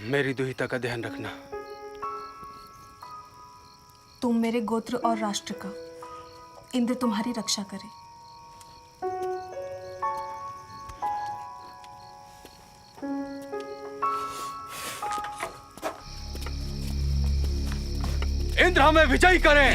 मेरी दुहिता का ध्यान रखना। तुम मेरे गोत्र और राष्ट्र का, इंद्र तुम्हारी रक्षा करे। इंद्र हमें विजयी करें।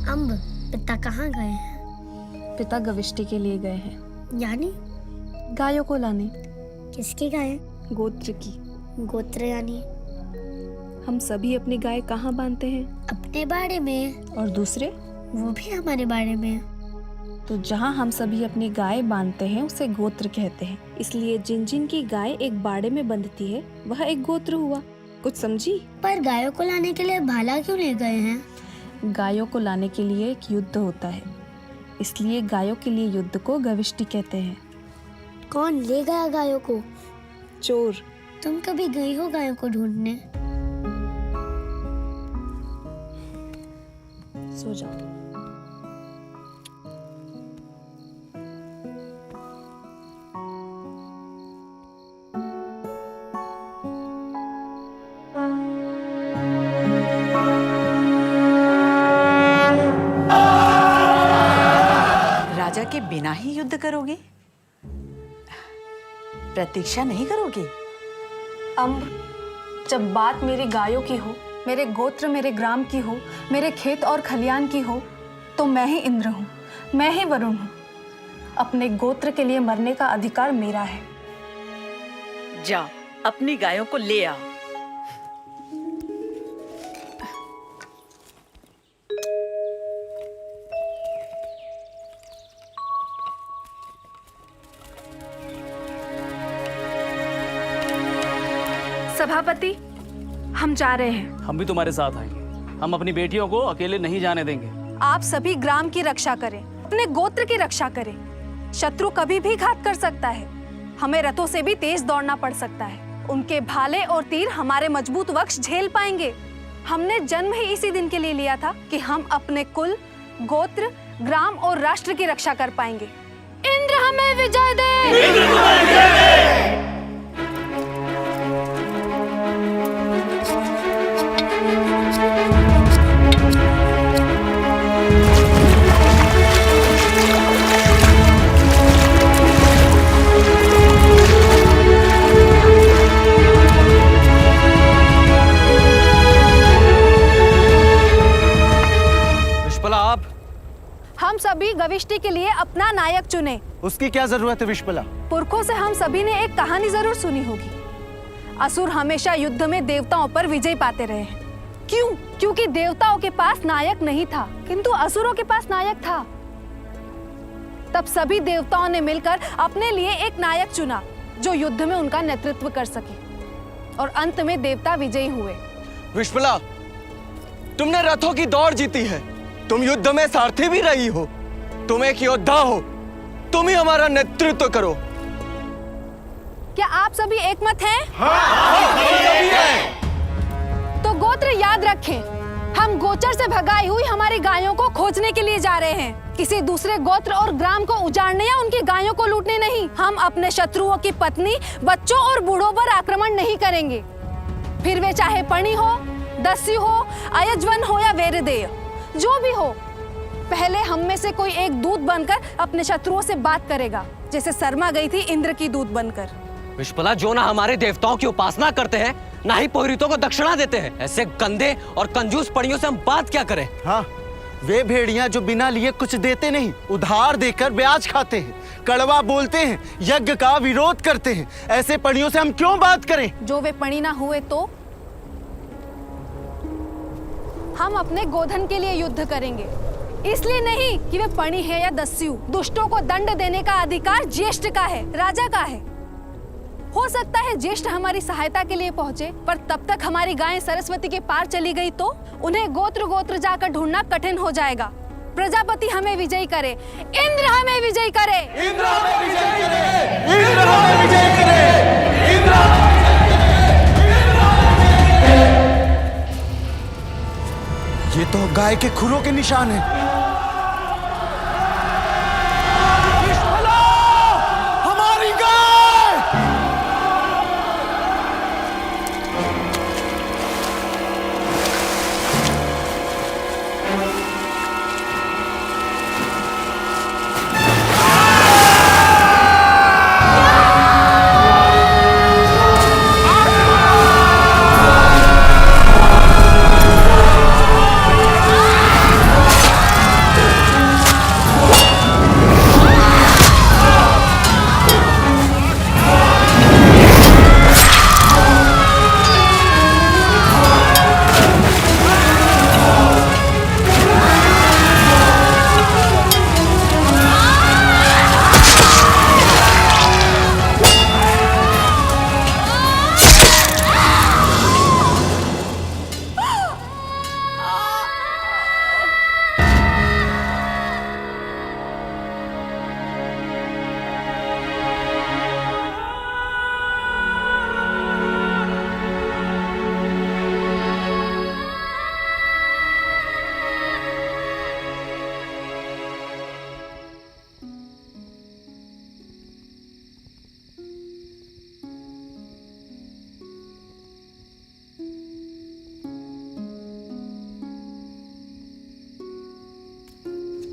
अम्ब, पिता कहाँ गए हैं? पिता गविष्टि के लिए गए हैं। यानी गायों को लाने। किसकी गाय? गोत्र की। गोत्र यानी हम सभी अपनी गाय कहाँ बांधते हैं? अपने बाड़े में। और दूसरे? वो भी हमारे बाड़े में। तो जहाँ हम सभी अपनी गाय बांधते हैं उसे गोत्र कहते हैं। इसलिए जिन जिन की गाय एक बाड़े में बंधती है वह एक गोत्र हुआ। कुछ समझी? पर गायों को लाने के लिए भाला क्यों ले गए हैं? गायों को लाने के लिए एक युद्ध होता है, इसलिए गायों के लिए युद्ध को गविष्टि कहते हैं। कौन ले गया गायों को? चोर। तुम कभी गई हो गायों को ढूंढने? सो जाओ। राजा के बिना ही युद्ध करोगे? प्रतीक्षा नहीं करोगे? अम्ब, जब बात मेरी गायों की हो, मेरे गोत्र मेरे ग्राम की हो, मेरे खेत और खलियान की हो, तो मैं ही इंद्र हूँ, मैं ही वरुण हूँ। अपने गोत्र के लिए मरने का अधिकार मेरा है। जा, अपनी गायों को ले आ। सभापति, हम जा रहे हैं। हम भी तुम्हारे साथ आएंगे। हम अपनी बेटियों को अकेले नहीं जाने देंगे। आप सभी ग्राम की रक्षा करें, अपने गोत्र की रक्षा करें। शत्रु कभी भी घात कर सकता है। हमें रथों से भी तेज दौड़ना पड़ सकता है। उनके भाले और तीर हमारे मजबूत वक्ष झेल पाएंगे। हमने जन्म ही इसी दिन के लिए लिया था कि हम अपने कुल, गोत्र, ग्राम और राष्ट्र की रक्षा कर पाएंगे। इंद्र हमें विजय दे। हम सभी गविष्टि के लिए अपना नायक चुने। उसकी क्या जरूरत है विश्पला? पुरखों से हम सभी ने एक कहानी जरूर सुनी होगी। असुर हमेशा युद्ध में देवताओं पर विजय पाते रहे हैं। क्यों? क्योंकि देवताओं के पास नायक नहीं था, किंतु असुरों के पास नायक था। तब सभी देवताओं ने मिलकर अपने लिए एक नायक चुना जो युद्ध में उनका नेतृत्व कर सके, और अंत में देवता विजयी हुए। विश्पला, तुमने रथों की दौड़ जीती है। तुम युद्ध में सारथी भी रही हो। तुम एक योद्धा हो। तुम ही हमारा नेतृत्व करो। क्या आप सभी एकमत हैं? तो गोत्र याद रखें, हम गोचर से भगाई हुई हमारी गायों को खोजने के लिए जा रहे हैं। किसी दूसरे गोत्र और ग्राम को उजाड़ने या उनकी गायों को लूटने नहीं। हम अपने शत्रुओं की पत्नी, बच्चों और बूढ़ों पर आक्रमण नहीं करेंगे, फिर वे चाहे पणी हो, दस्यु हो, अयजवन हो या वेरदेय, जो भी हो। पहले हम में से कोई एक दूत बनकर अपने शत्रुओं से बात करेगा, जैसे शर्मा गई थी इंद्र की दूत बनकर। विश्वला, जो ना हमारे देवताओं की उपासना करते हैं, ना ही पुरोहितों को दक्षिणा देते हैं, ऐसे गंदे और कंजूस पड़ियों से हम बात क्या करें? हाँ, वे भेड़ियां जो बिना लिए कुछ देते नहीं, उधार देकर ब्याज खाते हैं, कड़वा बोलते हैं, यज्ञ का विरोध करते हैं, ऐसे पड़ियों से हम क्यों बात करें? जो वे पणी ना हुए तो हम अपने गोधन के लिए युद्ध करेंगे, इसलिए नहीं कि वे पणी है या दस्यु। दुष्टों को दंड देने का अधिकार ज्येष्ठ का है, राजा का है। हो सकता है ज्येष्ठ हमारी सहायता के लिए पहुंचे, पर तब तक हमारी गायें सरस्वती के पार चली गई तो उन्हें गोत्र गोत्र जाकर ढूंढना कठिन हो जाएगा। प्रजापति हमें विजयी करे, इंद्र हमें विजयी करे, इंद्र हमें विजयी करे, इंद्र हमें विजयी करे, इंद्र ये तो गाय के खुरों के निशान हैं। हमारी गाय!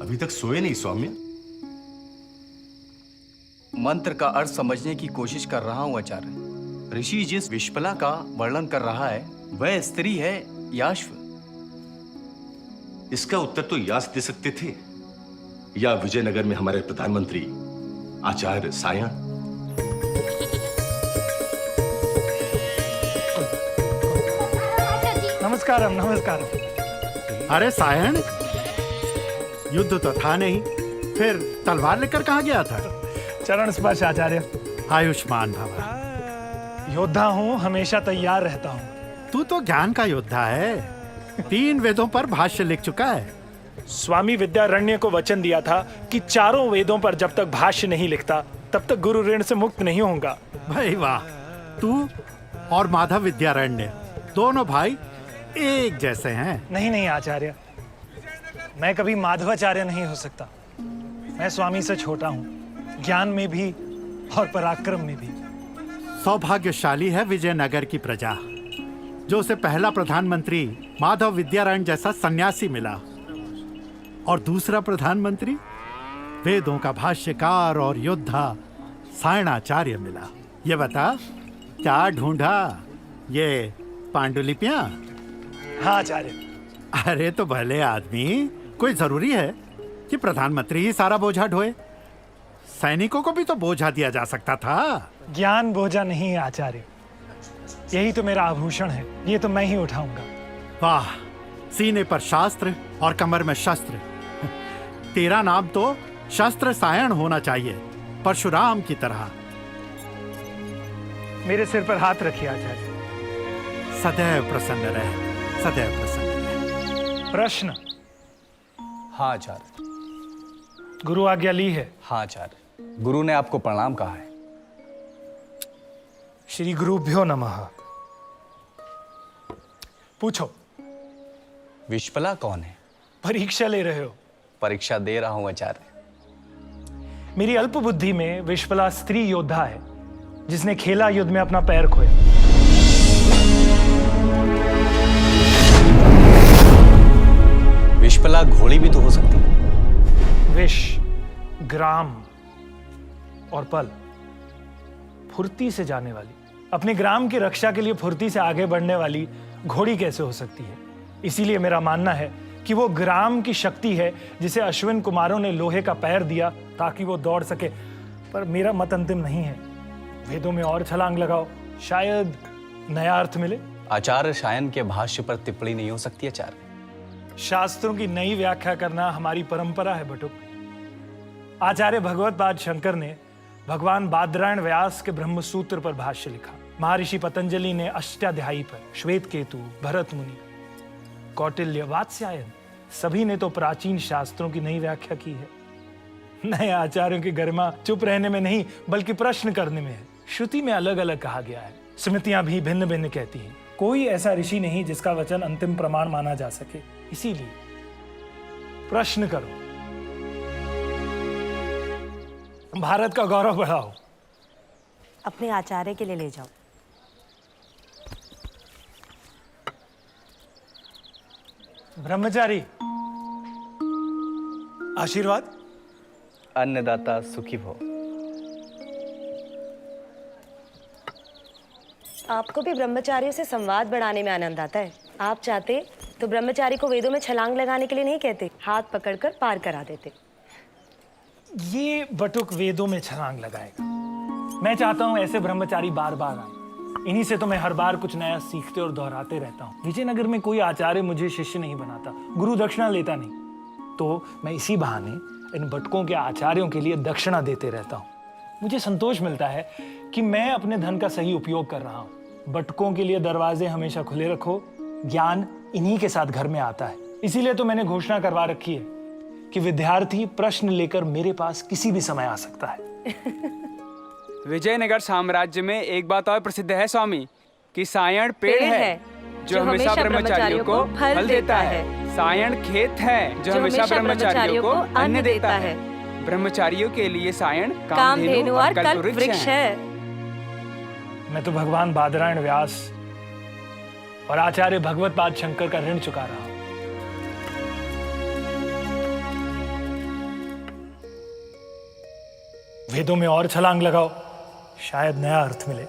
अभी तक सोए नहीं स्वामी? मंत्र का अर्थ समझने की कोशिश कर रहा हूं आचार्य। ऋषि जिस विश्पला का वर्णन कर रहा है वह स्त्री है याश्व। इसका उत्तर तो यास दे सकते थे, या विजयनगर में हमारे प्रधानमंत्री आचार्य सायण। नमस्कारम नमस्कारम। अरे सायण, युद्ध तो था नहीं, फिर तलवार लेकर कहाँ गया था? चरण स्पर्श आचार्य। आयुष्मान भवा। योद्धा हूँ, हमेशा तैयार रहता हूँ। तू तो ज्ञान का योद्धा है, 3 वेदों पर भाष्य लिख चुका है। स्वामी विद्यारण्य को वचन दिया था कि 4 वेदों पर जब तक भाष्य नहीं लिखता तब तक गुरु ऋण से मुक्त नहीं होऊंगा। भाई वाह, तू और माधव विद्यारण्य दोनों भाई एक जैसे हैं। नहीं नहीं आचार्य, मैं कभी माधवाचार्य नहीं हो सकता। मैं स्वामी से छोटा हूँ, ज्ञान में भी और पराक्रम में भी। सौभाग्यशाली है विजयनगर की प्रजा, जो उसे पहला प्रधानमंत्री माधव विद्यारण्य जैसा सन्यासी मिला, और दूसरा प्रधानमंत्री वेदों का भाष्यकार और योद्धा सायणाचार्य मिला। ये बता, क्या ढूंढा? ये पांडुलिपियां? हाँ आचार्य। अरे तो भले आदमी, कोई जरूरी है कि प्रधानमंत्री ही सारा बोझा ढोए? सैनिकों को भी तो बोझा दिया जा सकता था। ज्ञान बोझा नहीं है आचार्य, यही तो मेरा आभूषण है, ये तो मैं ही उठाऊंगा। वाह, सीने पर शास्त्र और कमर में शस्त्र। तेरा नाम तो शस्त्र सायण होना चाहिए, परशुराम की तरह। मेरे सिर पर हाथ रखिए आचार्य। सदैव प्रसन्न रहे, सदैव प्रसन्न रहे। प्रश्न? हाँ आचार्य। गुरु आज्ञा ली है? हाँ आचार्य। गुरु ने आपको प्रणाम कहा है। श्री गुरुभ्यो नमः। पूछो। विश्पला कौन है? परीक्षा ले रहे हो? परीक्षा दे रहा हूं आचार्य। मेरी अल्प बुद्धि में विश्पला स्त्री योद्धा है जिसने खेला युद्ध में अपना पैर खोया। विश्पला घोड़ी भी तो हो सकती है। विश, ग्राम और पल, फुर्ती से जाने वाली, अपने ग्राम की रक्षा के लिए फुर्ती से आगे बढ़ने वाली घोड़ी कैसे हो सकती है? इसीलिए मेरा मानना है कि वो ग्राम की शक्ति है जिसे अश्विन कुमारों ने लोहे का पैर दिया ताकि वो दौड़ सके। पर मेरा मत अंतिम नहीं है। वेदों में और छलांग लगाओ, शायद नया अर्थ मिले। आचार्य शायन के भाष्य पर टिप्पणी नहीं हो सकती आचार्य। शास्त्रों की नई व्याख्या करना हमारी परंपरा है बटुक। आचार्य भगवत पाद शंकर ने भगवान बादरायण व्यास के ब्रह्मसूत्र पर भाष्य लिखा। महर्षि पतंजलि ने अष्टाध्यायी पर, श्वेत केतु, भरत मुनि, कौटिल्य, वात्स्यायन, सभी ने तो प्राचीन शास्त्रों की नई व्याख्या की है। नए आचार्यों की गरिमा चुप रहने में नहीं बल्कि प्रश्न करने में है। श्रुति में अलग अलग कहा गया है, स्मृतियां भी भिन्न भिन्न कहती हैं। कोई ऐसा ऋषि नहीं जिसका वचन अंतिम प्रमाण माना जा सके। इसीलिए प्रश्न करो, भारत का गौरव बढ़ाओ। अपने आचार्य के लिए ले जाओ। ब्रह्मचारी, आशीर्वाद। अन्नदाता सुखी भव। आपको भी ब्रह्मचारियों से संवाद बढ़ाने में आनंद आता है। आप चाहते तो ब्रह्मचारी को वेदों में छलांग लगाने के लिए नहीं कहते, हाथ पकड़कर पार करा देते। ये बटुक वेदों में छलांग लगाएगा। मैं चाहता हूं ऐसे ब्रह्मचारी बार बार आए। इन्हीं से तो मैं हर बार कुछ नया सीखते और दोहराते रहता हूँ। विजयनगर में कोई आचार्य मुझे शिष्य नहीं बनाता, गुरु दक्षिणा लेता नहीं, तो मैं इसी बहाने इन बटकों के आचार्यों के लिए दक्षिणा देते रहता हूँ। मुझे संतोष मिलता है कि मैं अपने धन का सही उपयोग कर रहा हूँ। बटकों के लिए दरवाजे हमेशा खुले रखो, ज्ञान इन्हीं के साथ घर में आता है। इसीलिए तो मैंने घोषणा करवा रखी है कि विद्यार्थी प्रश्न लेकर मेरे पास किसी भी समय आ सकता है। विजयनगर साम्राज्य में एक बात और प्रसिद्ध है स्वामी, कि सायण पेड़ है जो हमेशा ब्रह्मचारियों को फल देता है। सायण खेत है जो हमेशा ब्रह्मचारियों को अन्न देता है। ब्रह्मचारियों के लिए सायण कामधेनु और कल्पवृक्ष है। मैं तो भगवान बादरायण व्यास और आचार्य भगवत पाद शंकर का ऋण चुका रहा हूं। वेदों में और छलांग लगाओ, शायद नया अर्थ मिले।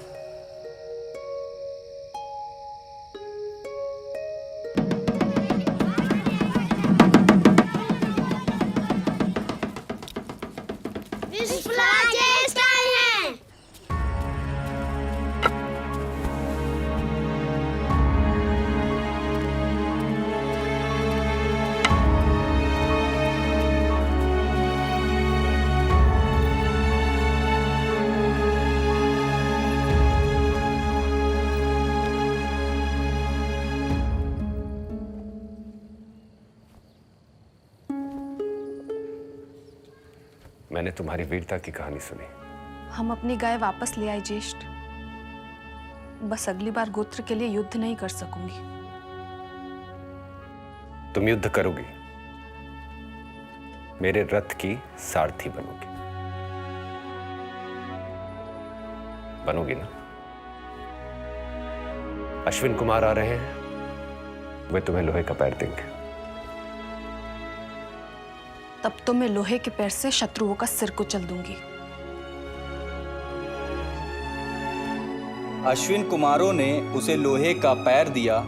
मैंने तुम्हारी वीरता की कहानी सुनी। हम अपनी गाय वापस ले आए ज्येष्ठ। बस अगली बार गोत्र के लिए युद्ध नहीं कर सकूंगी। तुम युद्ध करोगी, मेरे रथ की सारथी बनोगी। बनोगी ना? अश्विन कुमार आ रहे हैं, वे तुम्हें लोहे का पैर देंगे। तब तो मैं लोहे के पैर से शत्रुओं का सिर कुचल दूंगी। अश्विन कुमारों ने उसे लोहे का पैर दिया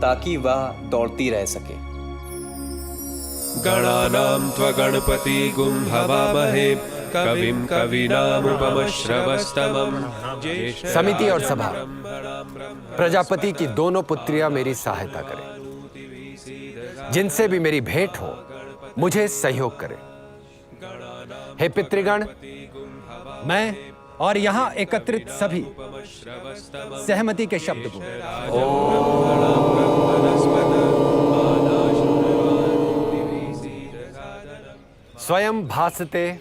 ताकि वह दौड़ती रह सके। गणानां त्वगणपति गुं हवामहे कविं कवीनामुपमश्रवस्तमं। समिति और सभा, प्रजापति की दोनों पुत्रियां मेरी सहायता करें। जिनसे भी मेरी भेंट हो मुझे सहयोग करें। हे पितृगण, मैं और यहाँ एकत्रित सभी सहमति के शब्द बोले। स्वयं भासते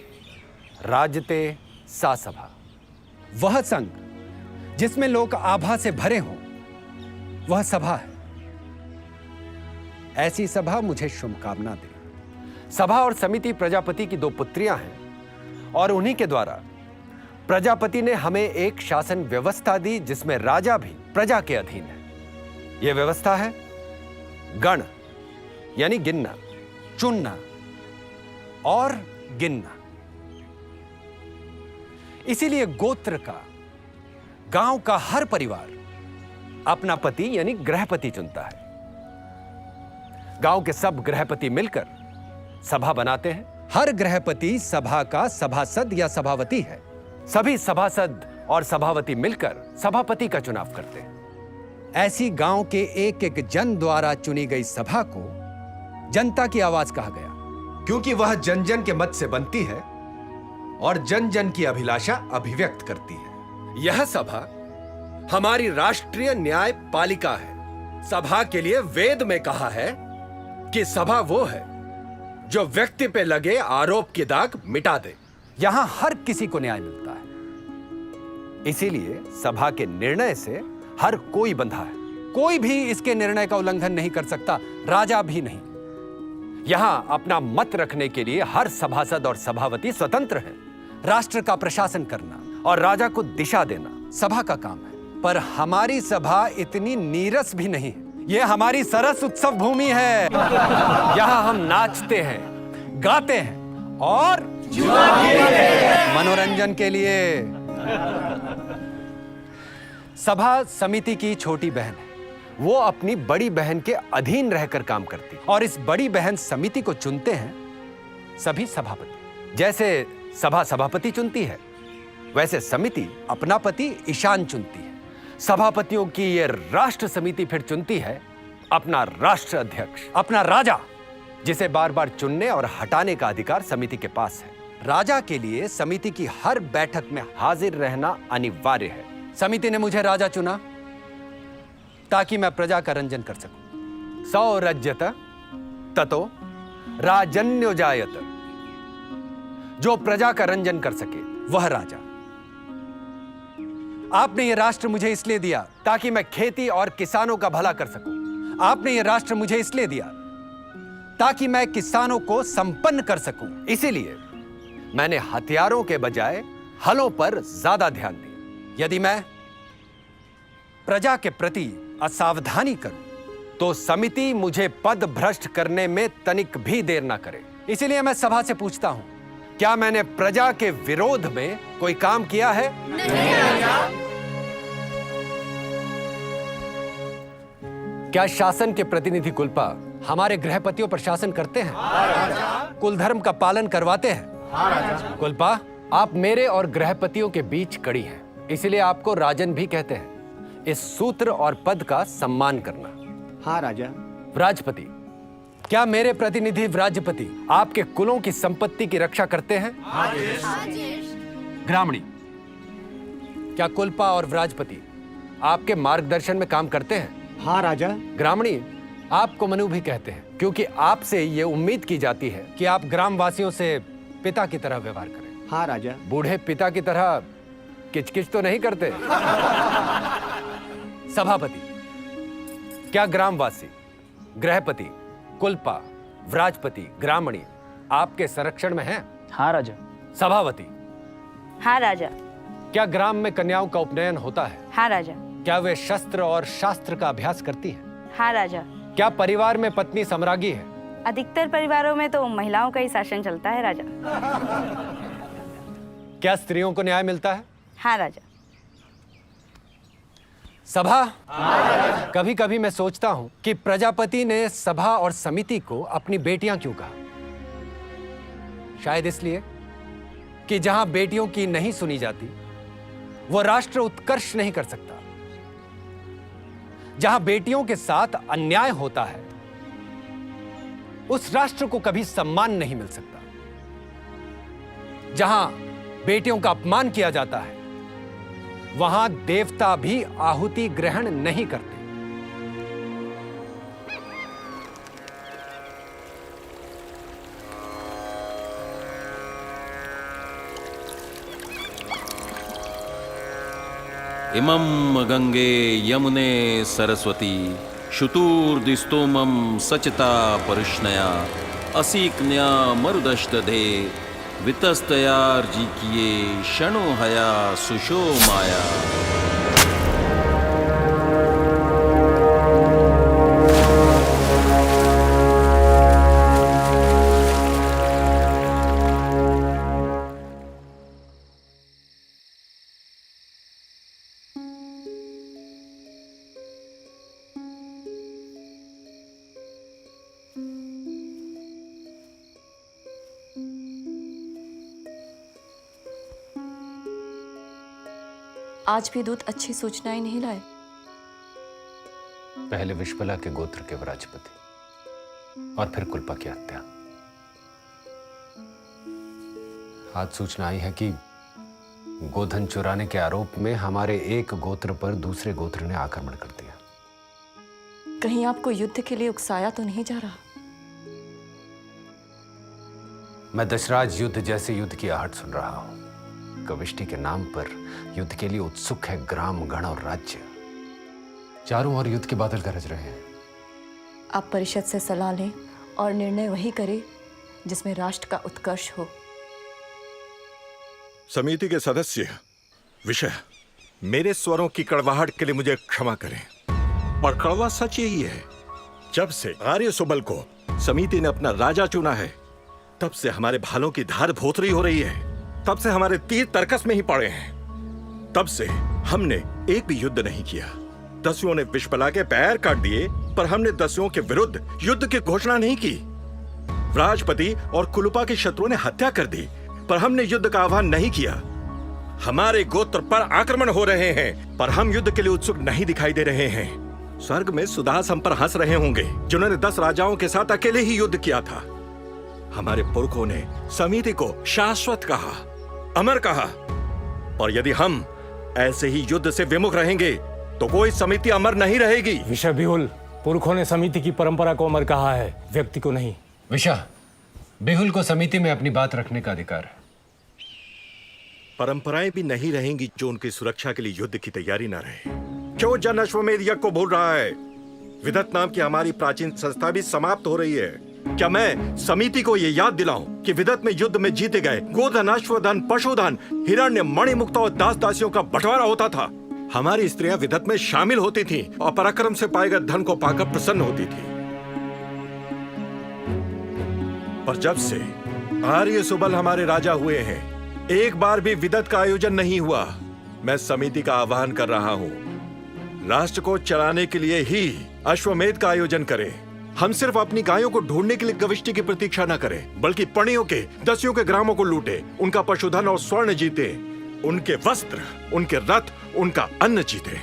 राजते सा सभा। वह संघ जिसमें लोग आभा से भरे हों, वह सभा है। ऐसी सभा मुझे शुभकामना दे। सभा और समिति प्रजापति की 2 पुत्रियां हैं और उन्हीं के द्वारा प्रजापति ने हमें एक शासन व्यवस्था दी जिसमें राजा भी प्रजा के अधीन है। यह व्यवस्था है गण यानी गिनना, चुनना और गिनना। इसीलिए गोत्र का, गांव का हर परिवार अपना पति यानी गृहपति चुनता है। गांव के सब गृहपति मिलकर सभा बनाते हैं। हर गृहपति सभा का सभासद या सभावती है। सभी सभासद और सभावती मिलकर सभापति का चुनाव करते हैं। ऐसी गांव के एक एक जन द्वारा चुनी गई सभा को जनता की आवाज कहा गया, क्योंकि वह जन जन के मत से बनती है और जन जन की अभिलाषा अभिव्यक्त करती है। यह सभा हमारी राष्ट्रीय न्याय पालिका है। सभा के लिए वेद में कहा है कि सभा वो है जो व्यक्ति पे लगे आरोप की दाग मिटा दे। यहां हर किसी को न्याय मिलता है। इसीलिए सभा के निर्णय से हर कोई बंधा है। कोई भी इसके निर्णय का उल्लंघन नहीं कर सकता, राजा भी नहीं। यहां अपना मत रखने के लिए हर सभासद और सभावती स्वतंत्र है। राष्ट्र का प्रशासन करना और राजा को दिशा देना सभा का काम है। पर हमारी सभा इतनी नीरस भी नहीं है। यह हमारी सरस उत्सव भूमि है। यहां हम नाचते हैं, गाते हैं और मनोरंजन के लिए। सभा समिति की छोटी बहन है। वो अपनी बड़ी बहन के अधीन रहकर काम करती है और इस बड़ी बहन समिति को चुनते हैं सभी सभापति। जैसे सभा सभापति चुनती है, वैसे समिति अपना पति ईशान चुनती है। सभापतियों की ये राष्ट्र समिति फिर चुनती है अपना राष्ट्र अध्यक्ष, अपना राजा, जिसे बार बार चुनने और हटाने का अधिकार समिति के पास है। राजा के लिए समिति की हर बैठक में हाजिर रहना अनिवार्य है। समिति ने मुझे राजा चुना ताकि मैं प्रजा का रंजन कर सकूं। सौरज्यत ततो राजन्यो जायत। जो प्रजा का रंजन कर सके वह राजा। आपने ये राष्ट्र मुझे इसलिए दिया ताकि मैं खेती और किसानों का भला कर सकूं। आपने ये राष्ट्र मुझे इसलिए दिया ताकि मैं किसानों को संपन्न कर सकूं। इसीलिए मैंने हथियारों के बजाय हलों पर ज्यादा ध्यान दिया। यदि मैं प्रजा के प्रति असावधानी करूं तो समिति मुझे पद भ्रष्ट करने में तनिक भी देर ना करे। इसीलिए मैं सभा से पूछता हूं, क्या मैंने प्रजा के विरोध में कोई काम किया है? नहीं। क्या शासन के प्रतिनिधि कुलपा हमारे गृहपतियों पर शासन करते हैं? कुल धर्म का पालन करवाते हैं? कुलपा, आप मेरे और गृहपतियों के बीच कड़ी हैं, इसलिए आपको राजन भी कहते हैं। इस सूत्र और पद का सम्मान करना। हाँ राजा। व्राजपति, क्या मेरे प्रतिनिधि व्राजपति आपके कुलों की संपत्ति की रक्षा करते हैं? ग्रामणी, क्या कुलपा और व्राजपति आपके मार्गदर्शन में काम करते हैं? हाँ राजा। ग्रामणी, आपको मनु भी कहते हैं क्योंकि आपसे ये उम्मीद की जाती है कि आप ग्रामवासियों से पिता की तरह व्यवहार करें। हाँ राजा। बूढ़े पिता की तरह किचकिच तो नहीं करते। सभापति, क्या ग्रामवासी, गृहपति, कुलपा, व्राजपति, ग्रामणी आपके संरक्षण में हैं? हाँ राजा। सभावती, हाँ राजा। क्या ग्राम में कन्याओं का उपनयन होता है? हाँ राजा। क्या वे शस्त्र और शास्त्र का अभ्यास करती है? हाँ राजा। क्या परिवार में पत्नी सम्राज्ञी है? अधिकतर परिवारों में तो महिलाओं का ही शासन चलता है राजा। क्या स्त्रियों को न्याय मिलता है? हाँ राजा। सभा, कभी कभी मैं सोचता हूं कि प्रजापति ने सभा और समिति को अपनी बेटियां क्यों कहा। शायद इसलिए कि जहां बेटियों की नहीं सुनी जाती वो राष्ट्र उत्कर्ष नहीं कर सकता। जहां बेटियों के साथ अन्याय होता है उस राष्ट्र को कभी सम्मान नहीं मिल सकता। जहां बेटियों का अपमान किया जाता है वहां देवता भी आहुति ग्रहण नहीं करते। इमं गंगे यमुने सरस्वती शुतूर्दिस्तोमं सचता परिष्णया असीक्न्या मरुदष्टधे वितस्तयार्जिकिये शणो हया सुशो माया। आज भी दूत अच्छी सूचनाएं नहीं लाए। पहले विश्पला के गोत्र के विराजपति और फिर कुलपा की हत्या। आज सूचना आई है कि गोधन चुराने के आरोप में हमारे एक गोत्र पर दूसरे गोत्र ने आक्रमण कर दिया। कहीं आपको युद्ध के लिए उकसाया तो नहीं जा रहा? मैं दशराज युद्ध जैसे युद्ध की आहट सुन रहा हूं। कविष्टि के नाम पर युद्ध के लिए उत्सुक है ग्राम, गण और राज्य। चारों ओर युद्ध के बादल गरज रहे हैं। आप परिषद से सलाह लें और निर्णय वही करें जिसमें राष्ट्र का उत्कर्ष हो। समिति के सदस्य विषय, मेरे स्वरों की कड़वाहट के लिए मुझे क्षमा करें, पर कड़वा सच यही है, जब से आर्य सुबल को समिति ने अपना राजा चुना है, तब से हमारे भालों की धार भोतरी हो रही है, तब से हमारे तीर तर्कस में ही पड़े हैं, तब से हमने एक भी युद्ध नहीं किया। दस्युओं ने विश्पला के पैर काट दिए, पर हमने दस्युओं के विरुद्ध युद्ध की घोषणा नहीं की। राजपति और कुलुपा के शत्रुओं ने हत्या कर दी, पर हमने युद्ध का आह्वान नहीं किया। हमारे गोत्र पर आक्रमण हो रहे हैं, पर हम युद्ध के लिए उत्सुक नहीं दिखाई दे रहे हैं। स्वर्ग में सुदास हम पर हंस रहे होंगे, जिन्होंने 10 राजाओं के साथ अकेले ही युद्ध किया था। हमारे पुरखों ने समिति को शाश्वत कहा, अमर कहा, और यदि हम ऐसे ही युद्ध से विमुख रहेंगे तो कोई समिति अमर नहीं रहेगी। विषा बिहुल, पुरखों ने समिति की परंपरा को अमर कहा है, व्यक्ति को नहीं। विषा बिहुल को समिति में अपनी बात रखने का अधिकार है। परंपराएं भी नहीं रहेंगी जो उनकी सुरक्षा के लिए युद्ध की तैयारी न रहे। क्यों जन अश्वमेध यज्ञ को भूल रहा है? विदत नाम की हमारी प्राचीन संस्था भी समाप्त हो रही है। क्या मैं समिति को ये याद दिलाऊं कि विदत में युद्ध में जीते गए गोधन, अश्वधन, पशुधन, हिरण्य, मणिमुक्ता और दास दासियों का बंटवारा होता था। हमारी स्त्रियां विदत में शामिल होती थीं और पराक्रम से पाए गए धन को पाकर प्रसन्न होती थी। पर जब से आर्य सुबल हमारे राजा हुए हैं, एक बार भी विदत का आयोजन नहीं हुआ। मैं समिति का आह्वान कर रहा हूं, राष्ट्र को चलाने के लिए ही अश्वमेध का आयोजन करें। हम सिर्फ अपनी गायों को ढूंढने के लिए गविष्टि की प्रतीक्षा न करें, बल्कि पणियों के, दस्युओं के ग्रामों को लूटे, उनका पशुधन और स्वर्ण जीते, उनके वस्त्र, उनके रथ, उनका अन्न जीते।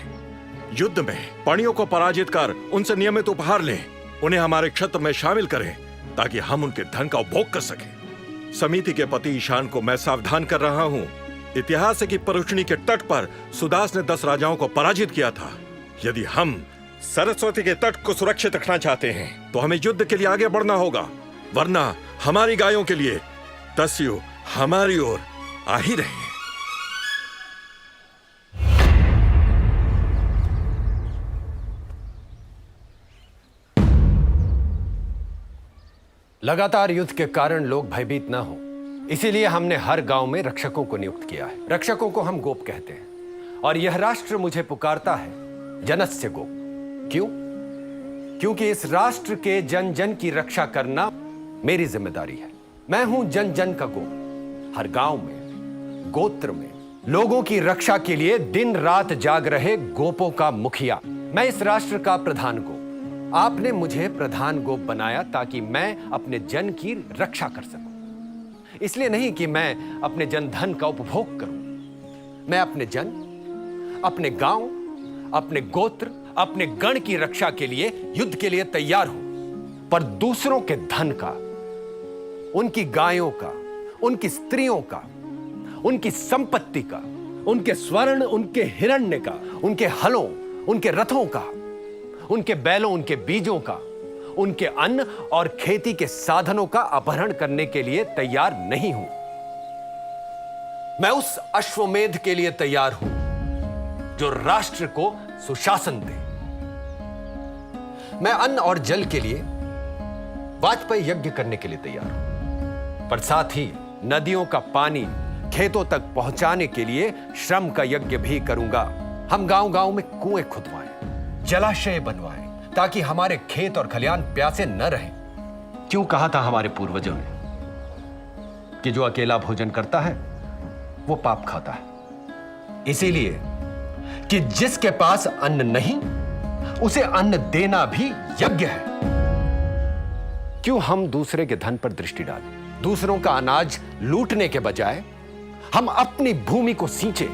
युद्ध में पणियों को पराजित कर उनसे नियमित उपहार लें, उन्हें हमारे क्षेत्र में शामिल करें, ताकि हम उनके धन का उपभोग कर सकें। समिति के पति ईशान को मैं सावधान कर रहा हूं। इतिहास है कि परुष्णी के तट पर सुदास ने 10 राजाओं को पराजित किया था। यदि हम सरस्वती के तट को सुरक्षित रखना चाहते हैं तो हमें युद्ध के लिए आगे बढ़ना होगा, वरना हमारी गायों के लिए दस्यु हमारी ओर आ ही रहे हैं। लगातार युद्ध के कारण लोग भयभीत न हो, इसीलिए हमने हर गांव में रक्षकों को नियुक्त किया है। रक्षकों को हम गोप कहते हैं, और यह राष्ट्र मुझे पुकारता है जनस्य गोप। क्यों? क्योंकि इस राष्ट्र के जन जन की रक्षा करना मेरी जिम्मेदारी है। मैं हूं जन जन का गोप। हर गांव में, गोत्र में लोगों की रक्षा के लिए दिन रात जाग रहे गोपों का मुखिया। मैं इस राष्ट्र का प्रधान गोप। आपने मुझे प्रधान गोप बनाया ताकि मैं अपने जन की रक्षा कर सकूं, इसलिए नहीं कि मैं अपने जन धन का उपभोग करूं। मैं अपने जन, अपने गांव, अपने गोत्र, अपने गण की रक्षा के लिए युद्ध के लिए तैयार हूं, पर दूसरों के धन का, उनकी गायों का, उनकी स्त्रियों का, उनकी संपत्ति का, उनके स्वर्ण, उनके हिरण्य का, उनके हलों, उनके रथों का, उनके बैलों, उनके बीजों का, उनके अन्न और खेती के साधनों का अपहरण करने के लिए तैयार नहीं हूं। मैं उस अश्वमेध के लिए तैयार हूं जो राष्ट्र को सुशासन दे। मैं अन्न और जल के लिए वाजपेयी यज्ञ करने के लिए तैयार हूं, पर साथ ही नदियों का पानी खेतों तक पहुंचाने के लिए श्रम का यज्ञ भी करूंगा। हम गांव-गांव में कुएं खुदवाएं, जलाशय बनवाएं, ताकि हमारे खेत और खलिहान प्यासे न रहें। क्यों कहा था हमारे पूर्वजों ने कि जो अकेला भोजन करता है वो पाप खाता है। इसीलिए कि जिसके पास अन्न नहीं उसे अन्न देना भी यज्ञ है। क्यों हम दूसरे के धन पर दृष्टि डालें? दूसरों का अनाज लूटने के बजाय हम अपनी भूमि को सींचे।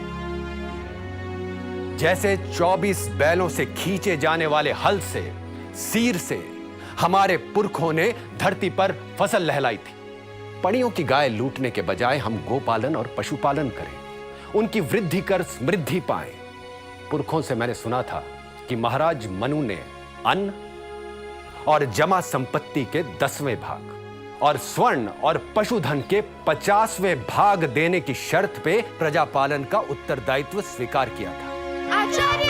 जैसे 24 बैलों से खींचे जाने वाले हल से, सीर से हमारे पुरखों ने धरती पर फसल लहलाई थी। पड़ियों की गाय लूटने के बजाय हम गोपालन और पशुपालन करें, उनकी वृद्धि कर समृद्धि पाएं। पुरखों से मैंने सुना था कि महाराज मनु ने अन्न और जमा संपत्ति के 10वें भाग और स्वर्ण और पशुधन के 50वें भाग देने की शर्त पे प्रजापालन का उत्तरदायित्व स्वीकार किया था। आचार्य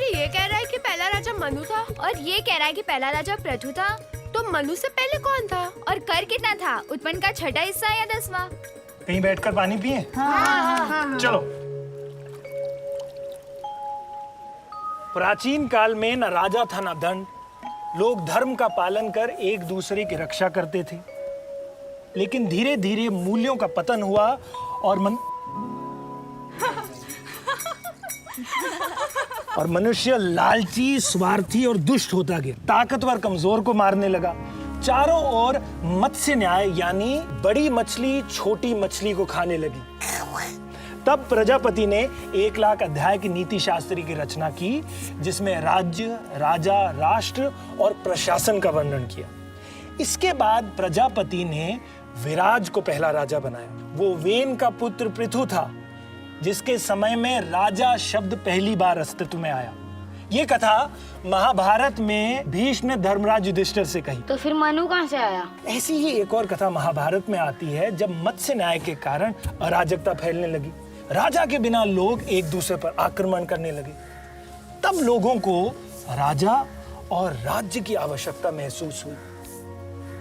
ये कह रहा है कि पहला राजा मनु था और ये कह रहा है कि पहला राजा पृथु था। तो मनु से पहले कौन था और कर कितना था? उत्पन्न का छठा हिस्सा या 10वां? कहीं बैठकर पानी पिए? हाँ। चलो। प्राचीन काल में न राजा था न दंड। लोग धर्म का पालन कर एक दूसरे की रक्षा करते थे, लेकिन धीरे धीरे मूल्यों का पतन हुआ और मनुष्य लालची, स्वार्थी और दुष्ट होता गया। ताकतवर कमजोर को मारने लगा। चारों ओर मत्स्य न्याय यानी बड़ी मछली छोटी मछली को खाने लगी। तब प्रजापति ने 1 लाख अध्याय की नीति शास्त्र की रचना की, जिसमें राज्य, राजा, राष्ट्र और प्रशासन का वर्णन किया। इसके बाद प्रजापति ने विराज को पहला राजा बनाया। वो वेन का पुत्र पृथु था, जिसके समय में राजा शब्द पहली बार अस्तित्व में आया। ये कथा महाभारत में भीष्म ने धर्मराज युधिष्ठिर से कही। तो फिर मनु कहाँ से आया? ऐसी ही एक और कथा महाभारत में आती है, जब मत्स्य न्याय के कारण अराजकता फैलने लगी। राजा के बिना लोग एक दूसरे पर आक्रमण करने लगे। तब लोगों को राजा और राज्य की आवश्यकता महसूस हुई।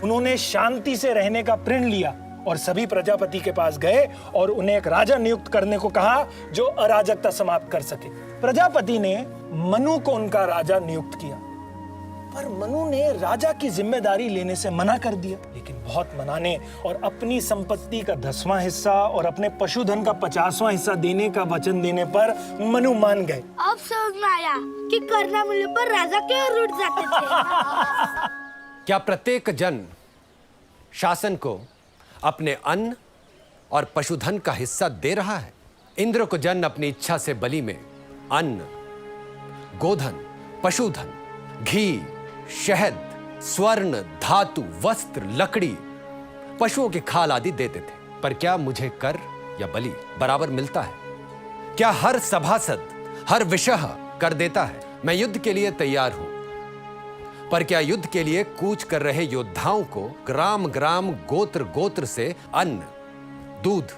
उन्होंने शांति से रहने का प्रण लिया और सभी प्रजापति के पास गए और उन्हें एक राजा नियुक्त करने को कहा जो अराजकता समाप्त कर सके। प्रजापति ने मनु को उनका राजा नियुक्त किया, पर मनु ने राजा की जिम्मेदारी लेने से मना कर दिया। लेकिन बहुत मनाने और अपनी संपत्ति का 10वां हिस्सा और अपने पशुधन का 50वां हिस्सा देने का वचन देने पर मनु मान गए। अब समझ में आया कि करना मिलने पर राजा क्यों रूठ जाते थे। क्या प्रत्येक जन शासन को अपने अन्न और पशुधन का हिस्सा दे रहा है? इंद्र को जन अपनी इच्छा से बलि में अन्न, गोधन, पशुधन, घी, शहद, स्वर्ण, धातु, वस्त्र, लकड़ी, पशुओं की खाल आदि देते थे। पर क्या मुझे कर या बलि बराबर मिलता है? क्या हर सभासद, हर विषह कर देता है? मैं युद्ध के लिए तैयार हूं, पर क्या युद्ध के लिए कूच कर रहे योद्धाओं को ग्राम ग्राम, गोत्र गोत्र से अन्न, दूध,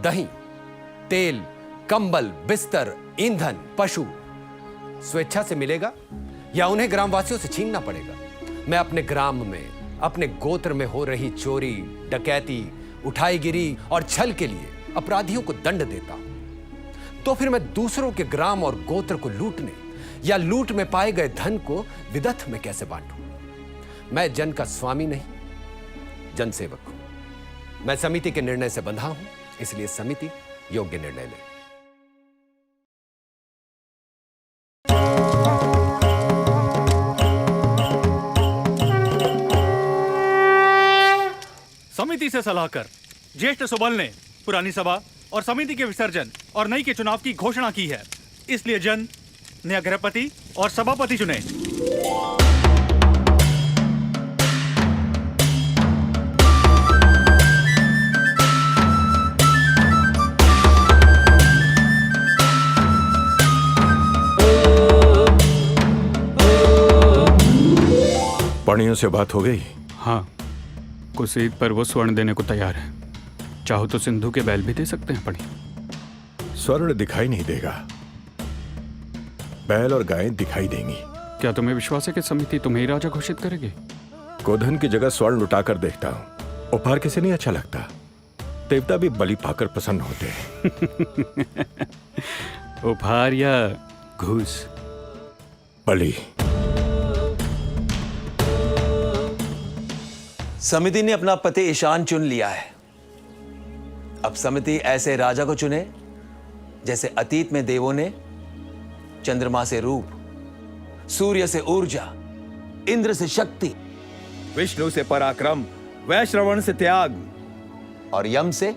दही, तेल, कंबल, बिस्तर, ईंधन, पशु स्वेच्छा से मिलेगा या उन्हें ग्रामवासियों से छीनना पड़ेगा? मैं अपने ग्राम में, अपने गोत्र में हो रही चोरी, डकैती, उठाईगिरी और छल के लिए अपराधियों को दंड देता हूं, तो फिर मैं दूसरों के ग्राम और गोत्र को लूटने या लूट में पाए गए धन को विदथ में कैसे बांटूं? मैं जन का स्वामी नहीं, जनसेवक हूं। मैं समिति के निर्णय से बंधा हूं, इसलिए समिति योग्य निर्णय ले। समिति से सलाह कर ज्येष्ठ सुबल ने पुरानी सभा और समिति के विसर्जन और नई के चुनाव की घोषणा की है। इसलिए जन नया गृहपति और सभापति चुने। पणियों से बात हो गई? हाँ, कुछ ईद पर वो स्वर्ण देने को तैयार है। चाहो तो सिंधु के बैल भी दे सकते हैं पढ़ी। स्वर्ण दिखाई नहीं देगा, बैल और गायें दिखाई देंगी। क्या तुम्हें विश्वास है कि समिति तुम्हें ही राजा घोषित करेगी? गोधन की जगह स्वर्ण लुटाकर देखता हूँ। उपहार किसे नहीं अच्छा लगता, देवता भी बलि पाकर प्रसन्न होते हैं। उपहार या घूस? बलि। समिति ने अपना पति ईशान चुन लिया है। अब समिति ऐसे राजा को चुने जैसे अतीत में देवों ने चंद्रमा से रूप, सूर्य से ऊर्जा, इंद्र से शक्ति, विष्णु से पराक्रम, वैश्रवण से त्याग और यम से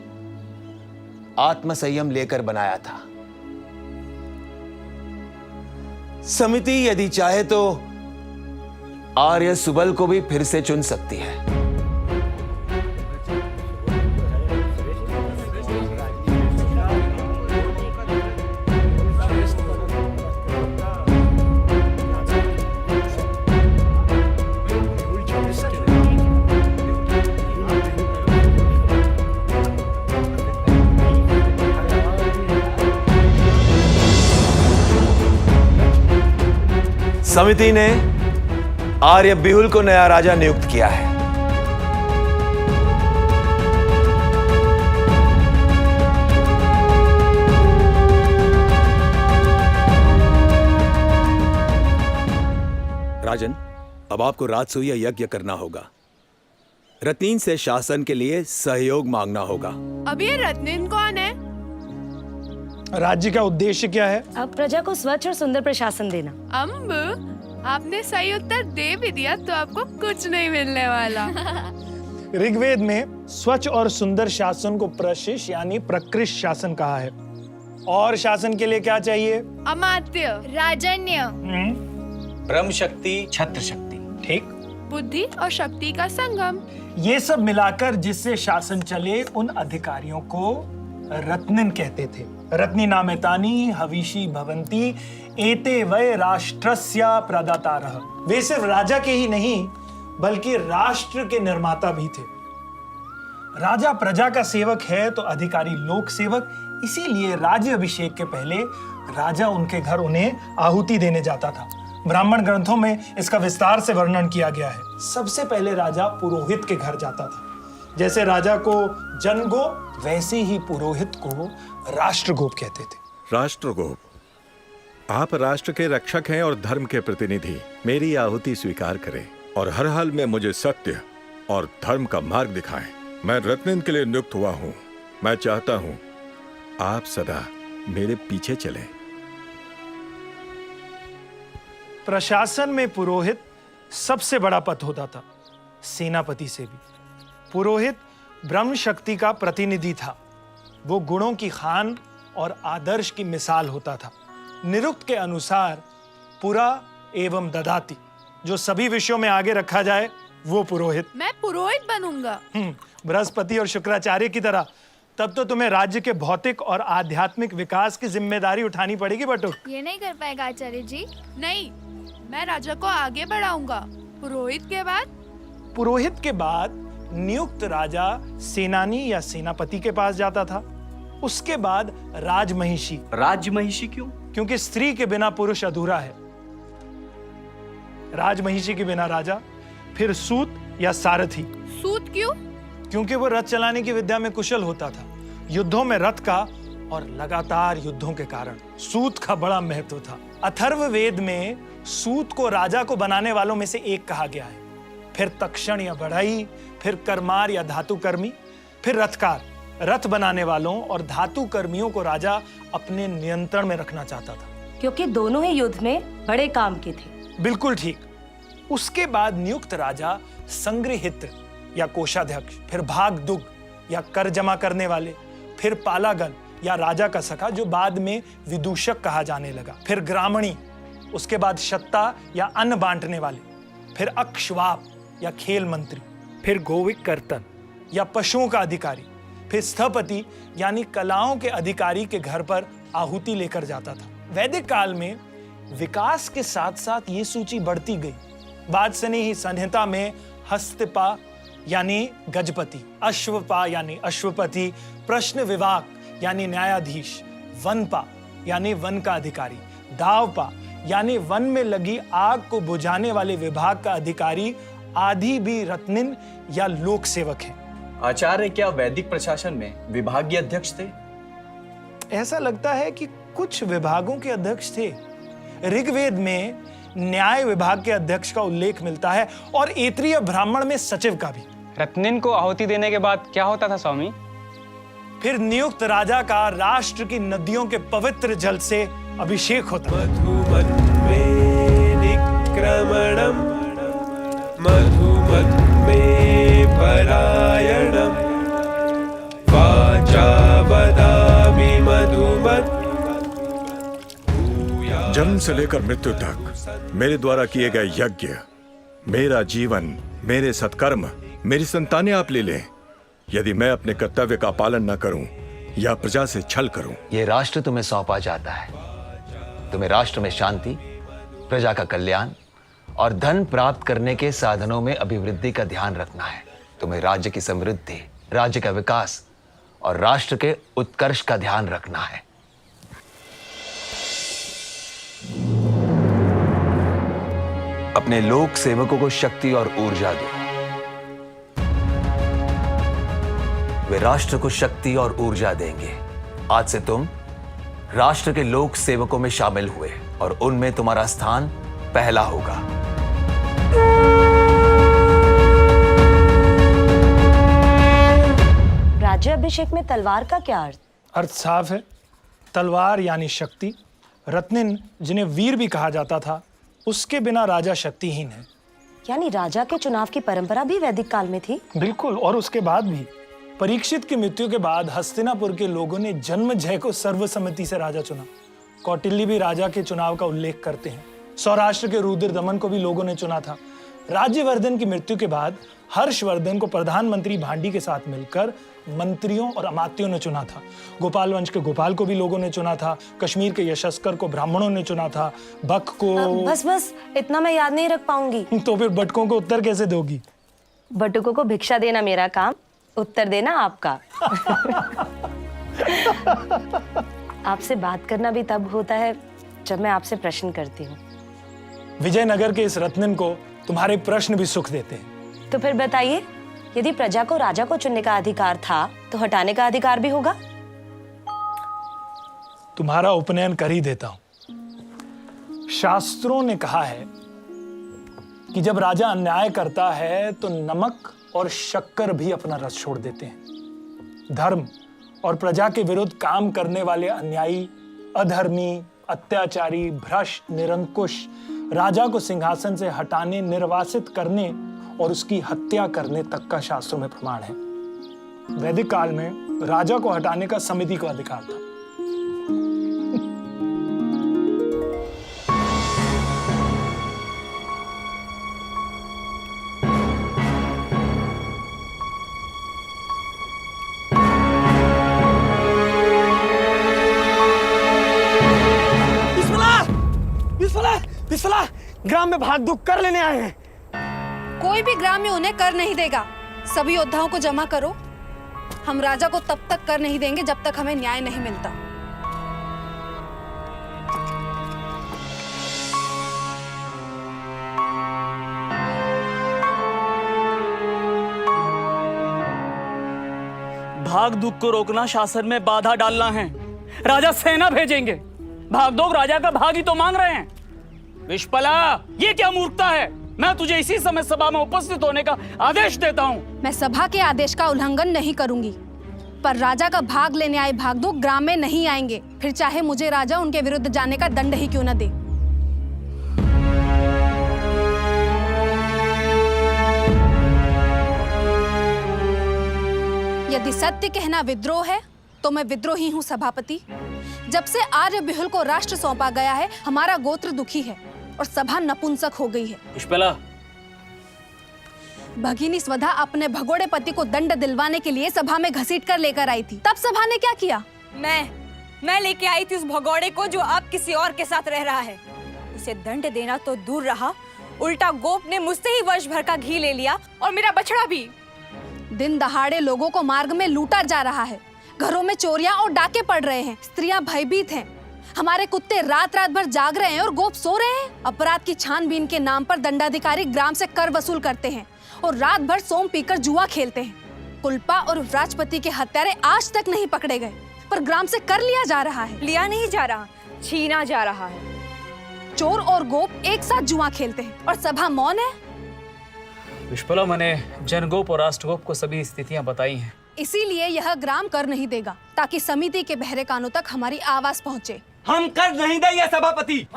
आत्मसंयम लेकर बनाया था। समिति यदि चाहे तो आर्य सुबल को भी फिर से चुन सकती है। समिति ने आर्य बिहुल को नया राजा नियुक्त किया है। राजन, अब आपको राजसूय यज्ञ करना होगा। रत्नीन से शासन के लिए सहयोग मांगना होगा। अब ये रत्नीन कौन है? राज्य का उद्देश्य क्या है? अब प्रजा को स्वच्छ और सुंदर प्रशासन देना। अम्ब, आपने सही उत्तर दे भी दिया तो आपको कुछ नहीं मिलने वाला। ऋग्वेद में स्वच्छ और सुंदर शासन को प्रशिष यानी प्रकृष्ट शासन कहा है। और शासन के लिए क्या चाहिए? अमात्य, राजन्य, ब्रह्म शक्ति, छत्र शक्ति। ठीक। बुद्धि और शक्ति का संगम। ये सब मिलाकर जिससे शासन चले उन अधिकारियों को रत्निन कहते थे। रत्नी नामेतानी हविषी भवंती एते वै राष्ट्रस्य प्रदातारः। वे सिर्फ राजा के ही नहीं बल्कि राष्ट्र के निर्माता भी थे। राजा प्रजा का सेवक है तो अधिकारी लोक सेवक, इसीलिए राज्य अभिषेक के पहले राजा उनके घर उन्हें आहुति देने जाता था। ब्राह्मण ग्रंथों में इसका विस्तार से वर्णन किया गया है। सबसे पहले राजा पुरोहित के घर जाता था। जैसे राजा को जनगोप वैसे ही पुरोहित को राष्ट्रगोप कहते थे। राष्ट्रगोप, आप राष्ट्र के रक्षक हैं और धर्म के प्रतिनिधि। मेरी आहुति स्वीकार करें और हर हाल में मुझे सत्य और धर्म का मार्ग दिखाएं। मैं रत्निन के लिए नियुक्त हुआ हूं। मैं चाहता हूं आप सदा मेरे पीछे चलें। प्रशासन में पुरोहित सबसे बड़ा पद होता था, सेनापति से भी। पुरोहित ब्रह्म शक्ति का प्रतिनिधि था। वो गुणों की खान और आदर्श की मिसाल होता था। निरुक्त के अनुसार पुरा एवं ददाति, जो सभी विषयों में आगे रखा जाए वो पुरोहित। मैं पुरोहित बनूंगा। बृहस्पति और शुक्राचार्य की तरह। तब तो तुम्हें राज्य के भौतिक और आध्यात्मिक विकास की जिम्मेदारी उठानी पड़ेगी बटुक। ये नहीं कर पाएगा आचार्य जी। नहीं, मैं राजा को आगे बढ़ाऊंगा। पुरोहित के बाद? पुरोहित के बाद नियुक्त राजा सेनानी या सेनापति के पास जाता था। उसके बाद राजमहिषी। राजमहिषी क्यों? क्योंकि स्त्री के बिना पुरुष अधूरा है। राजमहिषी के बिना राजा, फिर सूत या सारथी। सूत क्यों? क्योंकि वो रथ चलाने की विद्या में कुशल होता था। युद्धों में रथ का और लगातार युद्धों के कारण सूत का बड़ा महत्व था। अथर्ववेद में सूत को राजा को बनाने वालों में से एक कहा गया है। फिर तक्षण या बढ़ई, फिर करमार या धातु कर्मी, फिर रथकार। रथ बनाने वालों और धातु कर्मियों को राजा अपने नियंत्रण में रखना चाहता था, क्योंकि दोनों ही युद्ध में बड़े काम के थे। बिल्कुल ठीक। उसके बाद नियुक्त राजा संग्रहित्र या कोषाध्यक्ष, फिर भागदुग या कर जमा करने वाले, फिर पालागन या राजा का सखा जो बाद में विदूषक कहा जाने लगा, फिर ग्रामणी, उसके बाद शत्ता या अन्न बांटने वाले, फिर अक्षवाप या खेल मंत्री, फिर गोविक कर्तन या पशुओं का अधिकारी, फिर स्थपति यानी कलाओं के अधिकारी के घर पर आहुति लेकर जाता था। वैदिक काल में विकास के साथ साथ ये सूची बढ़ती गई। बाद से ही संहिता में हस्तपा यानी गजपति, अश्वपा यानी अश्वपति, प्रश्न विभाग यानी न्यायाधीश, वनपा यानी वन का अधिकारी, दावपा यानी वन में लगी आग को बुझाने वाले विभाग का अधिकारी आदि भी रत्निन या लोक सेवक हैं। आचार्य क्या वैदिक प्रशासन में विभागीय अध्यक्ष थे? ऐसा लगता है कि कुछ विभागों के अध्यक्ष थे। ऋग्वेद में न्याय विभाग के अध्यक्ष का उल्लेख मिलता है और ऐत्रीय ब्राह्मण में सचिव का भी। रत्निन को आहुति देने के बाद क्या होता था स्वामी? फिर नियुक्त राजा का राष्ट्र की नदियों के पवित्र जल से अभिषेक होता। जन्म से लेकर मृत्यु तक मेरे द्वारा किए गए यज्ञ, मेरा जीवन, मेरे सत्कर्म, मेरी संतानें आप ले लें। यदि मैं अपने कर्तव्य का पालन न करूं या प्रजा से छल करूं, ये राष्ट्र तुम्हें सौंपा जाता है। तुम्हें राष्ट्र में शांति, प्रजा का कल्याण और धन प्राप्त करने के साधनों में अभिवृद्धि का ध्यान रखना है। तुम्हें राज्य की समृद्धि, राज्य का विकास और राष्ट्र के उत्कर्ष का ध्यान रखना है। अपने लोक सेवकों को शक्ति और ऊर्जा दो। वे राष्ट्र को शक्ति और ऊर्जा देंगे। आज से तुम राष्ट्र के लोक सेवकों में शामिल हुए और उनमें तुम्हारा स्थान पहला होगा। राज्याभिषेक में तलवार का क्या अर्थ? अर्थ साफ है। तलवार यानी शक्ति। रत्निन, जिन्हें वीर भी कहा जाता था, उसके बिना राजा शक्तिहीन है। यानी राजा के चुनाव की परंपरा भी वैदिक काल में थी? बिल्कुल, और उसके बाद भी। परीक्षित की मृत्यु के बाद हस्तिनापुर के लोगों ने जन्मजय को सर्वसम्मति से राजा चुना। कौटिल्य भी राजा के चुनाव का उल्लेख करते हैं। सौराष्ट्र के रुद्रदमन को भी लोगों ने चुना था। राज्यवर्धन की मृत्यु के बाद हर्षवर्धन को प्रधानमंत्री भांडी के साथ मिलकर मंत्रियों और अमात्यों ने चुना था। गोपाल वंश के गोपाल को भी लोगों ने चुना था। कश्मीर के यशस्कर को ब्राह्मणों ने चुना था। बक को बस इतना मैं याद नहीं रख पाऊंगी। तो फिर बटकों को उत्तर कैसे दोगी? बटुकों को भिक्षा देना मेरा काम, उत्तर देना आपका। आपसे बात करना भी तब होता है जब मैं आपसे प्रश्न करती हूँ। विजयनगर के इस रत्निन को तुम्हारे प्रश्न भी सुख देते हैं। तो फिर बताइए, यदि प्रजा को राजा को चुनने का अधिकार था तो हटाने का अधिकार भी होगा? तुम्हारा उपनयन कर ही देता हूं। शास्त्रों ने कहा है कि जब राजा अन्याय करता है तो नमक और शक्कर भी अपना रस छोड़ देते हैं। धर्म और प्रजा के विरुद्ध काम करने वाले अन्यायी, अधर्मी, अत्याचारी, भ्रष्ट, निरंकुश राजा को सिंहासन से हटाने, निर्वासित करने और उसकी हत्या करने तक का शास्त्रों में प्रमाण है। वैदिक काल में राजा को हटाने का समिति को अधिकार था। बिस्मिल्लाह, ग्राम में भाग दुख कर लेने आए हैं। कोई भी ग्राम्य उन्हें कर नहीं देगा। सभी योद्धाओं को जमा करो। हम राजा को तब तक कर नहीं देंगे जब तक हमें न्याय नहीं मिलता। भाग दुख को रोकना शासन में बाधा डालना है। राजा सेना भेजेंगे। भाग दो, राजा का भाग ही तो मांग रहे हैं। विश्वला, ये क्या मूर्खता है? मैं तुझे इसी समय सभा में उपस्थित होने का आदेश देता हूँ। मैं सभा के आदेश का उल्लंघन नहीं करूंगी, पर राजा का भाग लेने आए भागदू ग्राम में नहीं आएंगे, फिर चाहे मुझे राजा उनके विरुद्ध जाने का दंड ही क्यों न दे। यदि सत्य कहना विद्रोह है तो मैं विद्रोही हूँ सभापति। जब से आर्य बिहुल को राष्ट्र सौंपा गया है, हमारा गोत्र दुखी है और सभा नपुंसक हो गई है। पुष्पला, भगिनी स्वधा अपने भगोड़े पति को दंड दिलवाने के लिए सभा में घसीट कर लेकर आई थी। तब सभा ने क्या किया? मैं लेके आई थी उस भगोड़े को जो अब किसी और के साथ रह रहा है। उसे दंड देना तो दूर रहा, उल्टा गोप ने मुझसे ही वर्ष भर का घी ले लिया और मेरा बछड़ा भी। दिन दहाड़े लोगों को मार्ग में लूटा जा रहा है, घरों में चोरियां और डाके पड़ रहे हैं, स्त्रियां भयभीत हैं, हमारे कुत्ते रात रात भर जाग रहे हैं और गोप सो रहे हैं। अपराध की छानबीन के नाम पर दंडाधिकारी ग्राम से कर वसूल करते हैं और रात भर सोम पीकर जुआ खेलते हैं। कुलपा और राजपति के हत्यारे आज तक नहीं पकड़े गए, पर ग्राम से कर लिया जा रहा है। लिया नहीं जा रहा, छीना जा रहा है। चोर और गोप एक साथ जुआ खेलते हैं और सभा मौन है। विश्पला, मैंने जनगोप और राष्ट्रगोप को सभी स्थितियां बताई हैं। इसीलिए यह ग्राम कर नहीं देगा, ताकि समिति के बहरे कानों तक हमारी आवाज पहुंचे। हम कर नहीं देंगे सभापति।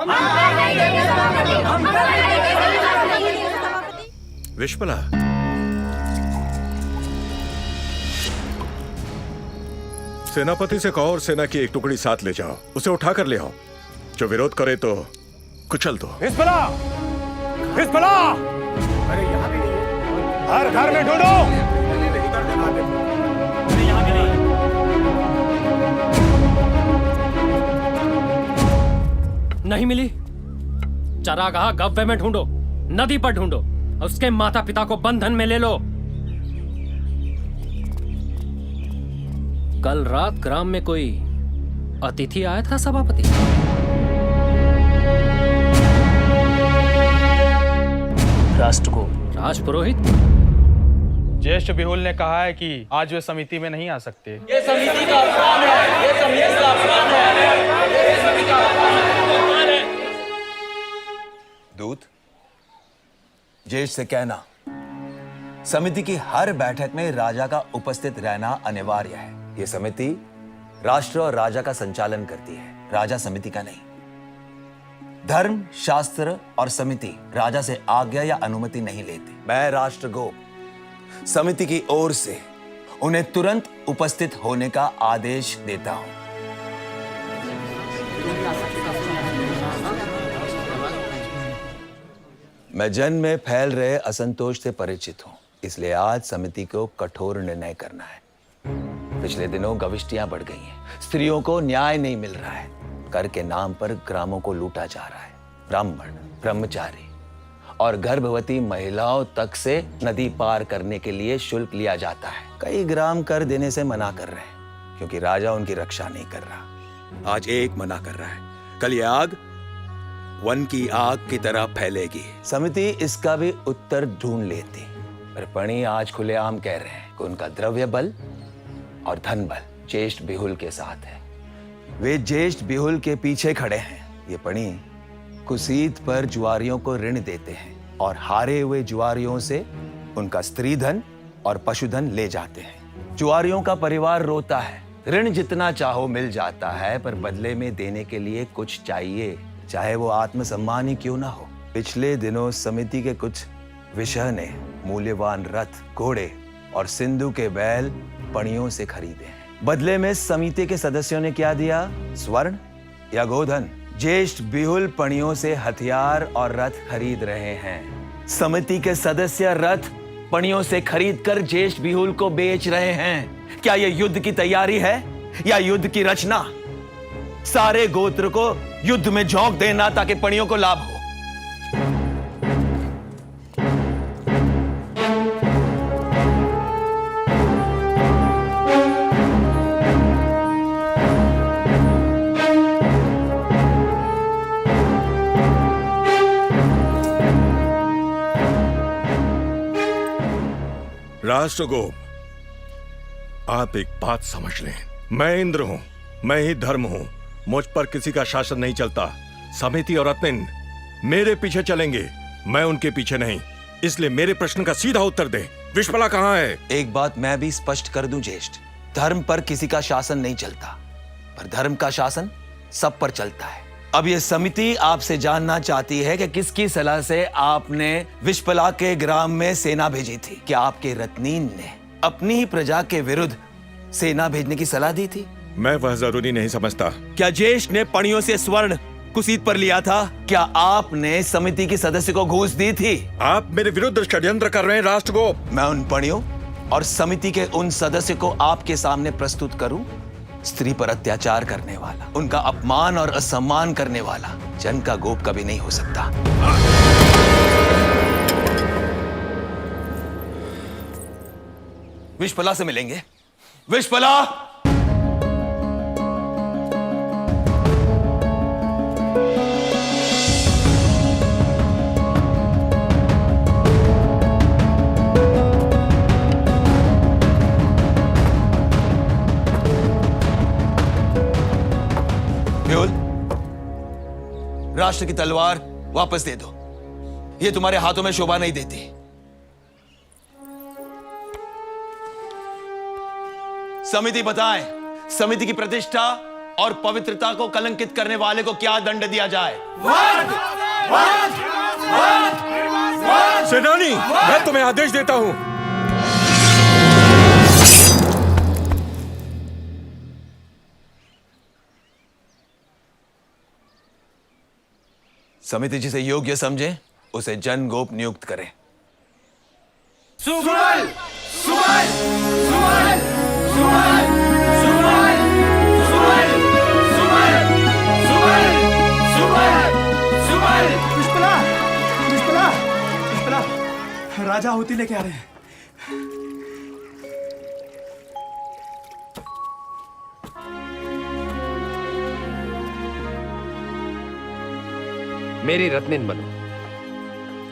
विश्पला, सेनापति से कहो और सेना की एक टुकड़ी साथ ले जाओ, उसे उठा कर ले आओ। जो विरोध करे तो कुचल दो। विश्पला! विश्पला! अरे यहाँ भी नहीं, हर घर में ढूंढो। नहीं मिली? चरागाह गव्वे में ढूंढो, नदी पर ढूंढो, उसके माता पिता को बंधन में ले लो। कल रात ग्राम में कोई अतिथि आया था सभापति? राष्ट्रगोप। राजपुरोहित? ज्येष्ठ बिहुल ने कहा है कि आज वे समिति में नहीं आ सकते। ये समिति का अपमान है, ये समिति का अपमान है, ये समिति का अपमान है। दूत, ज्येष्ठ से कहना, समिति की हर बैठक में राजा का उपस्थित रहना अनिवार्य है। ये समिति राष्ट्र और राजा का संचालन करती है, राजा समिति का नहीं। धर्म, शास्त्र और समिति राजा से आज्ञा या अनुमति नहीं लेते। मैं राष्ट्रगोप समिति की ओर से उन्हें तुरंत उपस्थित होने का आदेश देता हूं। मैं जन में फैल रहे असंतोष से परिचित हूं, इसलिए आज समिति को कठोर निर्णय करना है। पिछले दिनों गविष्टियां बढ़ गई हैं, स्त्रियों को न्याय नहीं मिल रहा है, कर के नाम पर ग्रामों को लूटा जा रहा है। ब्राह्मण, ब्रह्मचारी और गर्भवती महिलाओं तक से नदी पार करने के लिए शुल्क लिया जाता है। कई ग्राम कर देने से मना कर रहे हैं, क्योंकि राजा उनकी रक्षा नहीं कर रहा। आज एक मना कर रहा है, कल ये आग वन की आग की तरह फैलेगी। समिति इसका भी उत्तर ढूंढ लेती, पर पणी आज खुलेआम कह रहे हैं कि उनका द्रव्य बल और धन बल ज्येष्ठ बिहुल के साथ है। वे ज्येष्ठ बिहुल के पीछे खड़े हैं। ये पणी कुसीत पर जुआरियों को ऋण देते हैं और हारे हुए जुआरियों से उनका स्त्री धन और पशुधन ले जाते हैं। जुआरियों का परिवार रोता है, ऋण जितना चाहो मिल जाता है, पर बदले में देने के लिए कुछ चाहिए, चाहे वो आत्मसम्मान ही क्यों ना हो। पिछले दिनों समिति के कुछ विषय ने मूल्यवान रथ, घोड़े और सिंधु के बैल पणियों से खरीदे हैं। बदले में समिति के सदस्यों ने क्या दिया? स्वर्ण या गोधन? ज्येष्ठ बिहुल पणियों से हथियार और रथ खरीद रहे हैं। समिति के सदस्य रथ पणियों से खरीदकर ज्येष्ठ बिहुल को बेच रहे हैं। क्या यह युद्ध की तैयारी है या युद्ध की रचना? सारे गोत्र को युद्ध में झोंक देना ताकि पणियों को लाभ हो। राष्ट्रगोप, आप एक बात समझ लें, मैं इंद्र हूं, मैं ही धर्म हूं, मुझ पर किसी का शासन नहीं चलता। समिति और रत्न मेरे पीछे चलेंगे, मैं उनके पीछे नहीं। इसलिए मेरे प्रश्न का सीधा उत्तर दे, विश्पला कहाँ है? एक बात मैं भी स्पष्ट कर दूं ज्येष्ठ, धर्म पर किसी का शासन नहीं चलता, पर धर्म का शासन सब पर चलता है। अब यह समिति आपसे जानना चाहती है कि किसकी सलाह से आपने विश्पला के ग्राम में सेना भेजी थी। क्या आपके रत्नीन ने अपनी ही प्रजा के विरुद्ध सेना भेजने की सलाह दी थी? मैं वह जरूरी नहीं समझता। क्या ज्येष्ठ ने पणियों से स्वर्ण कुसीत पर लिया था? क्या आपने समिति के सदस्य को घूस दी थी? आप मेरे विरुद्ध षड्यंत्र कर रहे हैं राष्ट्रगोप। मैं उन पणियों और समिति के उन सदस्य को आपके सामने प्रस्तुत करूं? स्त्री पर अत्याचार करने वाला, उनका अपमान और असम्मान करने वाला जन का गोप कभी नहीं हो सकता। विशपला से मिलेंगे। विशपला! व्योल, राष्ट्र की तलवार वापस दे दो। ये तुम्हारे हाथों में शोभा नहीं देती। समिति बताएं, समिति की प्रतिष्ठा और पवित्रता को कलंकित करने वाले को क्या दंड दिया जाए? सेनानी, मैं तुम्हें आदेश देता हूं। समिति जिसे योग्य समझे उसे जन गोप नियुक्त करे। सुमल! सुमल! सुमल! सुमल! सुमल! सुमल! सुमल! सुमल! सुमल! सुमल! विशपला! विशपला! विशपला! राजा होती लेके आ रहे हैं। मेरी रत्निन बनो,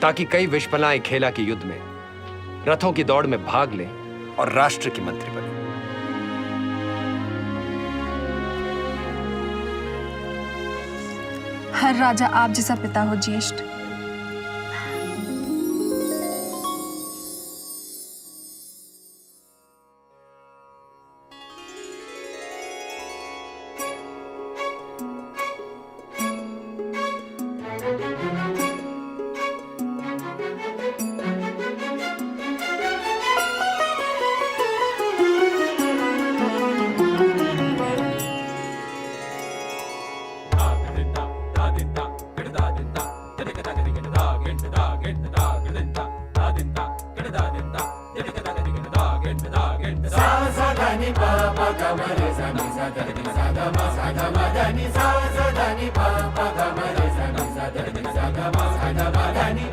ताकि कई विशपलाएं खेला के युद्ध में रथों की दौड़ में भाग लें और राष्ट्र की मंत्री बने। हर राजा आप जैसा पिता हो ज्येष्ठ। सा सा धा नि पा पा गा मा रे सा नि सा धा नि सा गा मा सा धा मा धा नि